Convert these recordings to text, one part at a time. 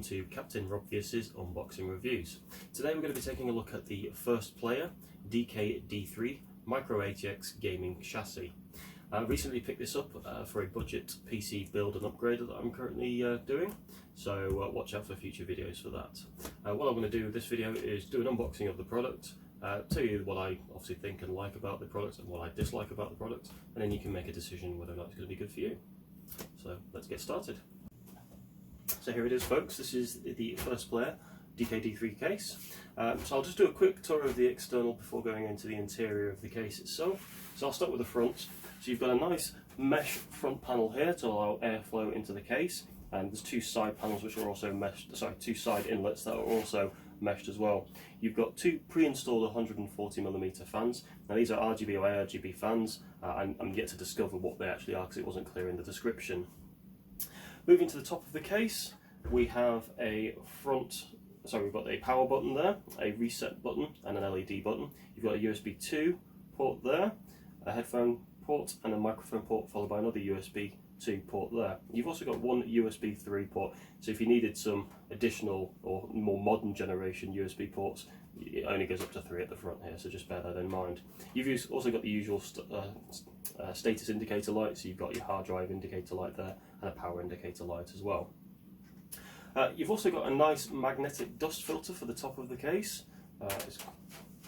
welcome to Captain Robvius's Unboxing Reviews. Today we're going to be taking a look at the first player DK-D3 Micro-ATX gaming chassis. I recently picked this up for a budget PC build and upgrade that I'm currently doing, so watch out for future videos for that. What I'm going to do with this video is do an unboxing of the product, tell you what I obviously think and like about the product and what I dislike about the product, and then you can make a decision whether or not it's going to be good for you. So let's get started. So here it is, folks. This is the first player DK-D3 case. So I'll just do a quick tour of the external before going into the interior of the case itself. So I'll start with the front. So you've got a nice mesh front panel here to allow airflow into the case, and there's two side panels which are also meshed. Sorry, two side inlets that are also meshed as well. You've got two pre-installed 140mm fans. Now these are RGB or ARGB fans, and I'm yet to discover what they actually are because it wasn't clear in the description. Moving to the top of the case, we have we've got a power button there, a reset button and an LED button. You've got a USB 2 port there, a headphone port and a microphone port, followed by another USB 2 port there. You've also got one USB 3 port, so if you needed some additional or more modern generation USB ports, it only goes up to 3 at the front here, so just bear that in mind. You've also got the usual status indicator light, so you've got your hard drive indicator light there and a power indicator light as well. You've also got a nice magnetic dust filter for the top of the case. It's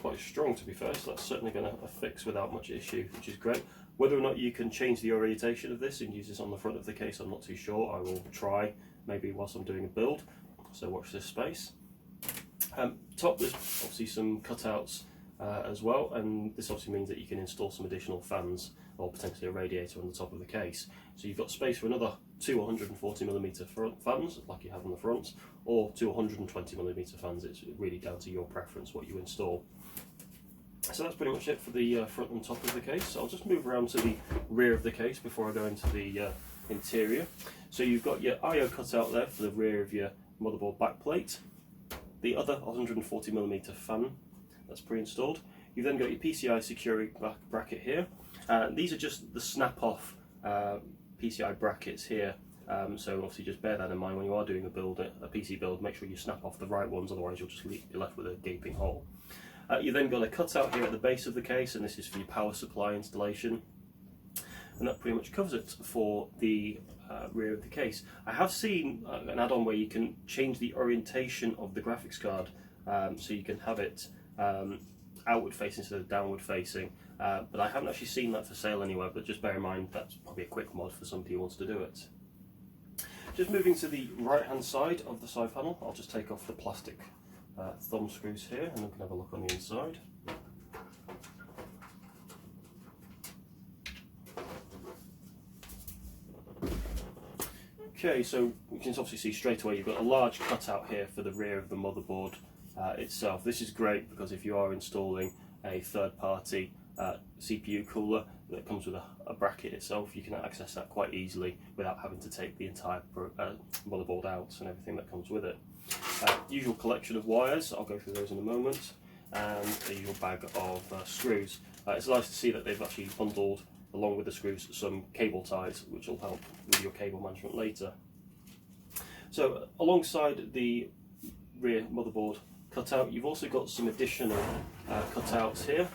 quite strong, to be fair, so that's certainly going to fix without much issue, which is great. Whether or not you can change the orientation of this and use this on the front of the case, I'm not too sure. I will try, maybe whilst I'm doing a build, so watch this space. Top, there's obviously some cutouts as well, and this obviously means that you can install some additional fans or potentially a radiator on the top of the case. So you've got space for another two 140mm front fans, like you have on the front, or two 120mm fans. It's really down to your preference what you install. So that's pretty much it for the front and top of the case. So I'll just move around to the rear of the case before I go into the interior. So you've got your I/O cutout there for the rear of your motherboard backplate. The other 140mm fan that's pre-installed. You've then got your PCI security bracket here. These are just the snap-off PCI brackets here. So obviously just bear that in mind when you are doing a PC build. Make sure you snap off the right ones, otherwise you'll just be left with a gaping hole. You then got a cutout here at the base of the case, and this is for your power supply installation. And that pretty much covers it for the rear of the case. I have seen an add-on where you can change the orientation of the graphics card, so you can have it outward facing instead of downward facing, but I haven't actually seen that for sale anywhere, but just bear in mind that's probably a quick mod for somebody who wants to do it. Just moving to the right hand side of the side panel, I'll just take off the plastic thumb screws here and we can have a look on the inside. Okay, so you can obviously see straight away you've got a large cutout here for the rear of the motherboard itself. This is great because if you are installing a third-party CPU cooler that comes with a bracket itself, you can access that quite easily without having to take the entire motherboard out and everything that comes with it. Usual collection of wires, I'll go through those in a moment, and the usual bag of screws. It's nice to see that they've actually bundled along with the screws some cable ties, which will help with your cable management later. So alongside the rear motherboard cutout, you've also got some additional cutouts here,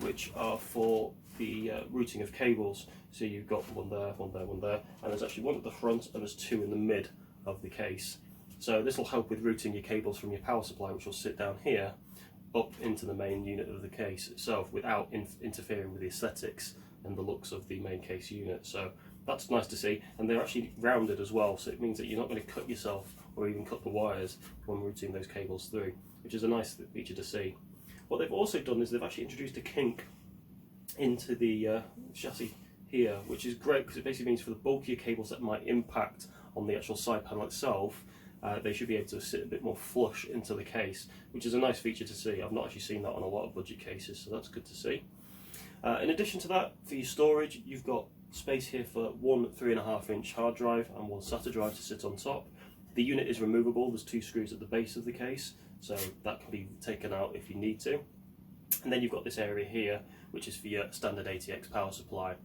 which are for the routing of cables. So you've got one there, one there, one there, and there's actually one at the front and there's two in the mid of the case. So this will help with routing your cables from your power supply, which will sit down here, up into the main unit of the case itself without interfering with the aesthetics and the looks of the main case unit. So that's nice to see, and they're actually rounded as well, so it means that you're not going to cut yourself or even cut the wires when routing those cables through, which is a nice feature to see. What they've also done is they've actually introduced a kink into the chassis here, which is great because it basically means for the bulkier cables that might impact on the actual side panel itself, they should be able to sit a bit more flush into the case, which is a nice feature to see. I've not actually seen that on a lot of budget cases, so that's good to see. In addition to that, for your storage, you've got space here for one 3.5-inch hard drive and one SATA drive to sit on top. The unit is removable, there's two screws at the base of the case, so that can be taken out if you need to. And then you've got this area here, which is for your standard ATX power supply.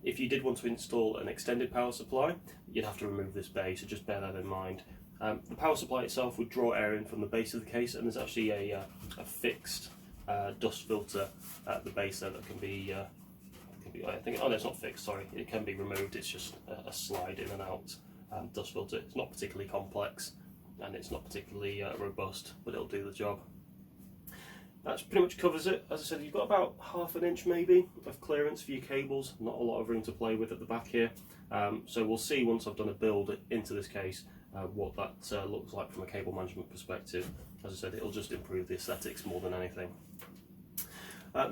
If you did want to install an extended power supply, you'd have to remove this bay, so just bear that in mind. The power supply itself would draw air in from the base of the case, and there's actually a fixed dust filter at the base there that can be, I think, oh no, it's not fixed, sorry, it can be removed. It's just a slide in and out dust filter. It's not particularly complex and it's not particularly robust, but it'll do the job. That pretty much covers it. As I said, you've got about ½ an inch maybe of clearance for your cables, not a lot of room to play with at the back here. So we'll see once I've done a build into this case what that looks like from a cable management perspective. As I said, it'll just improve the aesthetics more than anything.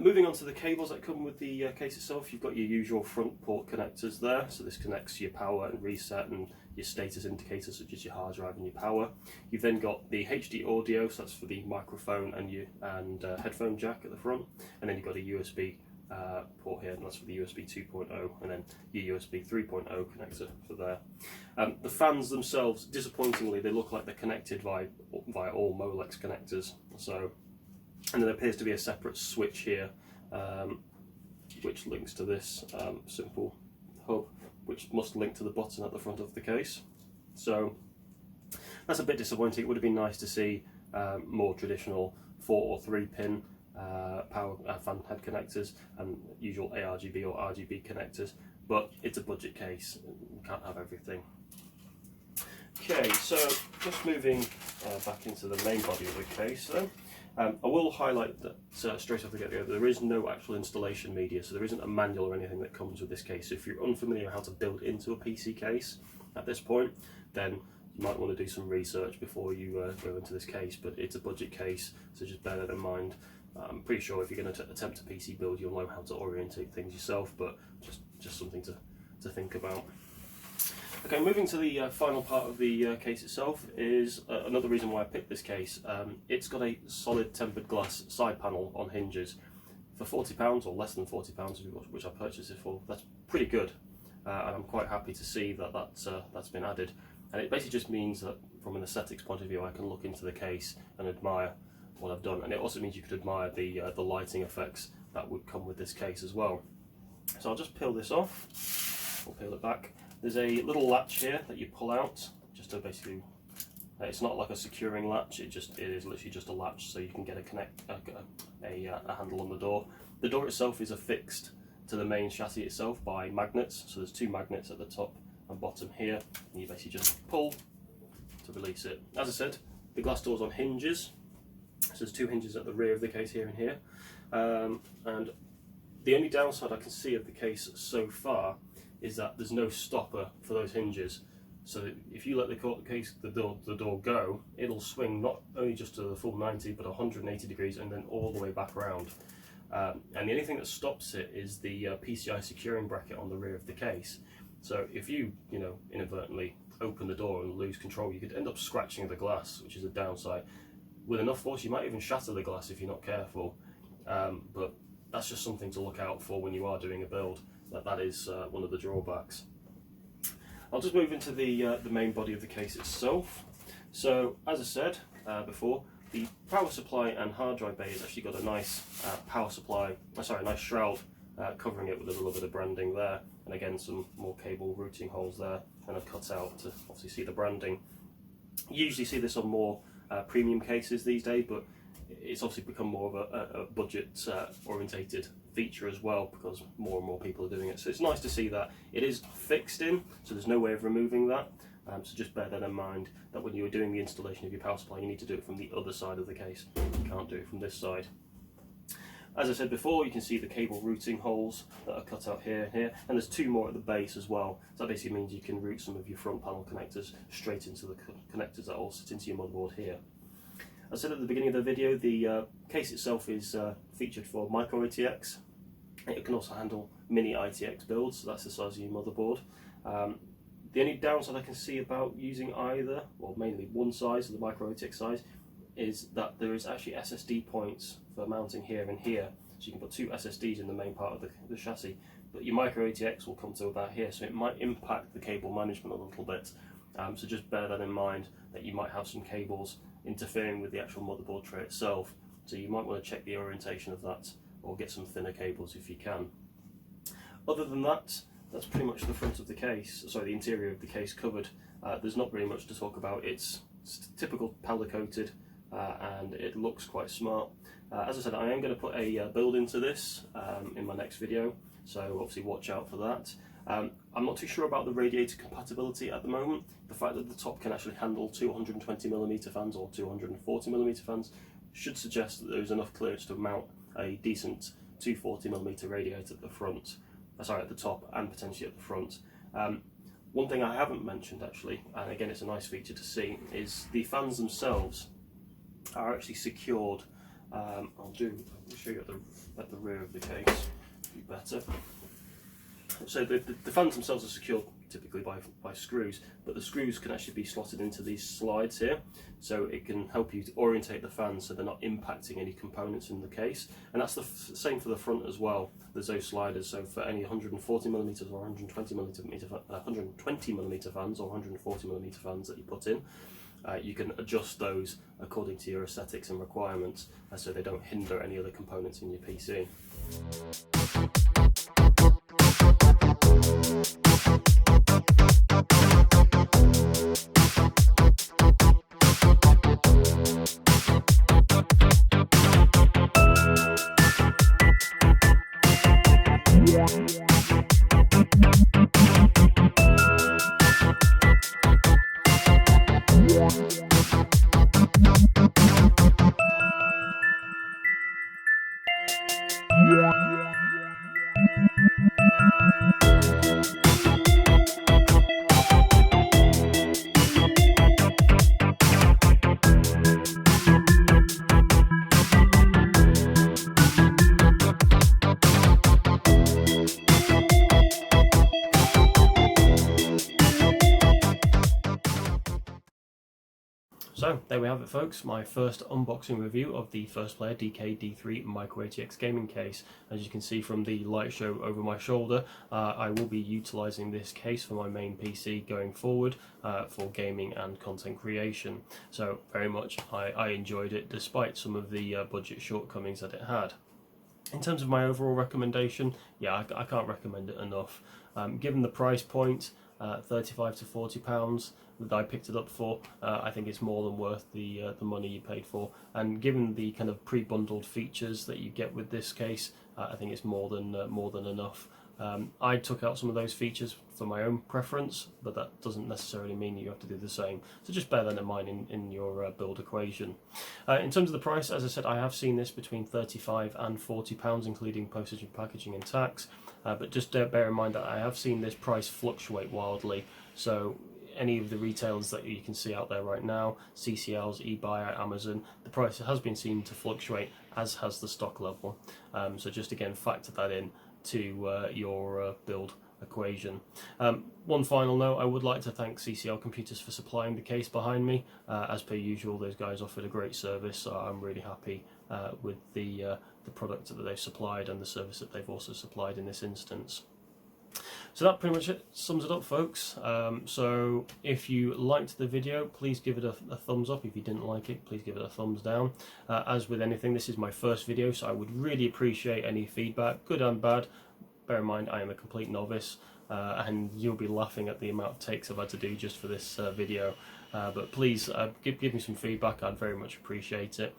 Moving on to the cables that come with the case itself, you've got your usual front port connectors there. So this connects your power and reset and your status indicators such as your hard drive and your power. You've then got the HD audio, so that's for the microphone and headphone jack at the front, and then you've got a USB port here, and that's for the USB 2.0, and then your USB 3.0 connector for there. The fans themselves, disappointingly, they look like they're connected via all Molex connectors. So, and there appears to be a separate switch here, which links to this simple hub, which must link to the button at the front of the case. So that's a bit disappointing. It would have been nice to see more traditional 4 or 3 pin power fan head connectors and usual ARGB or RGB connectors, but it's a budget case, you can't have everything. Okay, so just moving back into the main body of the case then. I will highlight that straight off the get-go, there is no actual installation media, so there isn't a manual or anything that comes with this case. So if you're unfamiliar how to build into a PC case at this point, then you might want to do some research before you go into this case, but it's a budget case, so just bear that in mind. I'm pretty sure if you're going to attempt a PC build, you'll know how to orientate things yourself, but just something to think about. Okay, moving to the final part of the case itself is another reason why I picked this case. It's got a solid tempered glass side panel on hinges for £40 or less than £40, which I purchased it for. That's pretty good, and I'm quite happy to see that that's been added. And it basically just means that from an aesthetics point of view, I can look into the case and admire what I've done, and it also means you could admire the lighting effects that would come with this case as well. So I'll just peel this off. We'll peel it back. There's a little latch here that you pull out, just to basically, it's not like a securing latch, it is literally just a latch, so you can get a handle on the door. The door itself is affixed to the main chassis itself by magnets, so there's 2 magnets at the top and bottom here, and you basically just pull to release it. As I said, the glass door's on hinges, so there's 2 hinges at the rear of the case here and here, and the only downside I can see of the case so far is that there's no stopper for those hinges. So that if you let the door go, it'll swing not only just to the full 90 but 180 degrees and then all the way back around. And the only thing that stops it is the PCI securing bracket on the rear of the case. So if you inadvertently open the door and lose control, you could end up scratching the glass, which is a downside. With enough force, you might even shatter the glass if you're not careful. But that's just something to look out for when you are doing a build. That is one of the drawbacks. I'll just move into the main body of the case itself. So, as I said before, the power supply and hard drive bay has actually got a nice a nice shroud covering it with a little bit of branding there, and again some more cable routing holes there, and I've cut out to obviously see the branding. You usually see this on more premium cases these days, but it's obviously become more of a budget orientated feature as well, because more and more people are doing it. So it's nice to see that it is fixed in, so there's no way of removing that. So just bear that in mind, that when you're doing the installation of your power supply, you need to do it from the other side of the case. You can't do it from this side. As I said before, you can see the cable routing holes that are cut out here and here, and there's 2 more at the base as well. So that basically means you can route some of your front panel connectors straight into the connectors that all sit into your motherboard here. As I said at the beginning of the video, the case itself is featured for Micro-ATX. It can also handle mini ITX builds, so that's the size of your motherboard. The only downside I can see about using either, or mainly one size, the Micro-ATX size, is that there is actually SSD points for mounting here and here. So you can put 2 SSDs in the main part of the chassis, but your Micro-ATX will come to about here, so it might impact the cable management a little bit. So just bear that in mind, that you might have some cables interfering with the actual motherboard tray itself, so you might want to check the orientation of that, or get some thinner cables if you can. Other than that, that's pretty much the front of the case, sorry, the interior of the case covered. There's not really much to talk about. It's typical powder coated and it looks quite smart. As I said, I am going to put a build into this in my next video, so obviously watch out for that. I'm not too sure about the radiator compatibility at the moment. The fact that the top can actually handle 220mm fans or 240mm fans should suggest that there's enough clearance to mount a decent 240mm radiator at the front, sorry, at the top and potentially at the front. One thing I haven't mentioned actually, and again it's a nice feature to see, is the fans themselves are actually secured. I'll show you at the rear of the case, be better. So the fans themselves are secured typically by screws, but the screws can actually be slotted into these slides here, so it can help you to orientate the fans so they're not impacting any components in the case. And that's the same for the front as well. There's those sliders, so for any 140mm or 120mm fans or 140mm fans that you put in, you can adjust those according to your aesthetics and requirements, so they don't hinder any other components in your PC. So there we have it folks, my first unboxing review of the First Player DK-D3 Micro-ATX gaming case. As you can see from the light show over my shoulder, I will be utilising this case for my main PC going forward for gaming and content creation. So very much I enjoyed it despite some of the budget shortcomings that it had. In terms of my overall recommendation, yeah, I can't recommend it enough. Given the price point, £35 to £40 that I picked it up for, I think it's more than worth the money you paid for. And given the kind of pre-bundled features that you get with this case, I think it's more than enough. I took out some of those features for my own preference, but that doesn't necessarily mean you have to do the same. So just bear that in mind in your build equation. In terms of the price, as I said, I have seen this between £35 and £40, including postage and packaging and tax. But just bear in mind that I have seen this price fluctuate wildly. So any of the retailers that you can see out there right now, CCLs, eBuy, Amazon, the price has been seen to fluctuate, as has the stock level. So just again factor that in to your build equation. One final note, I would like to thank CCL Computers for supplying the case behind me. As per usual, those guys offered a great service, so I'm really happy with the product that they've supplied and the service that they've also supplied in this instance. So that pretty much sums it up folks. So if you liked the video, please give it a thumbs up. If you didn't like it, please give it a thumbs down. As with anything, this is my first video, so I would really appreciate any feedback, good and bad. Bear in mind I am a complete novice, and you'll be laughing at the amount of takes I've had to do just for this video. But please give me some feedback, I'd very much appreciate it.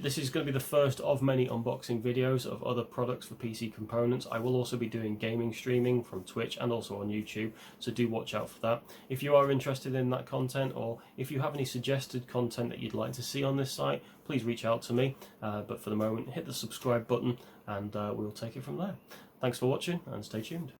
This is going to be the first of many unboxing videos of other products for PC components. I will also be doing gaming streaming from Twitch and also on YouTube, so do watch out for that. If you are interested in that content, or if you have any suggested content that you'd like to see on this site, please reach out to me. But for the moment, hit the subscribe button and we'll take it from there. Thanks for watching and stay tuned.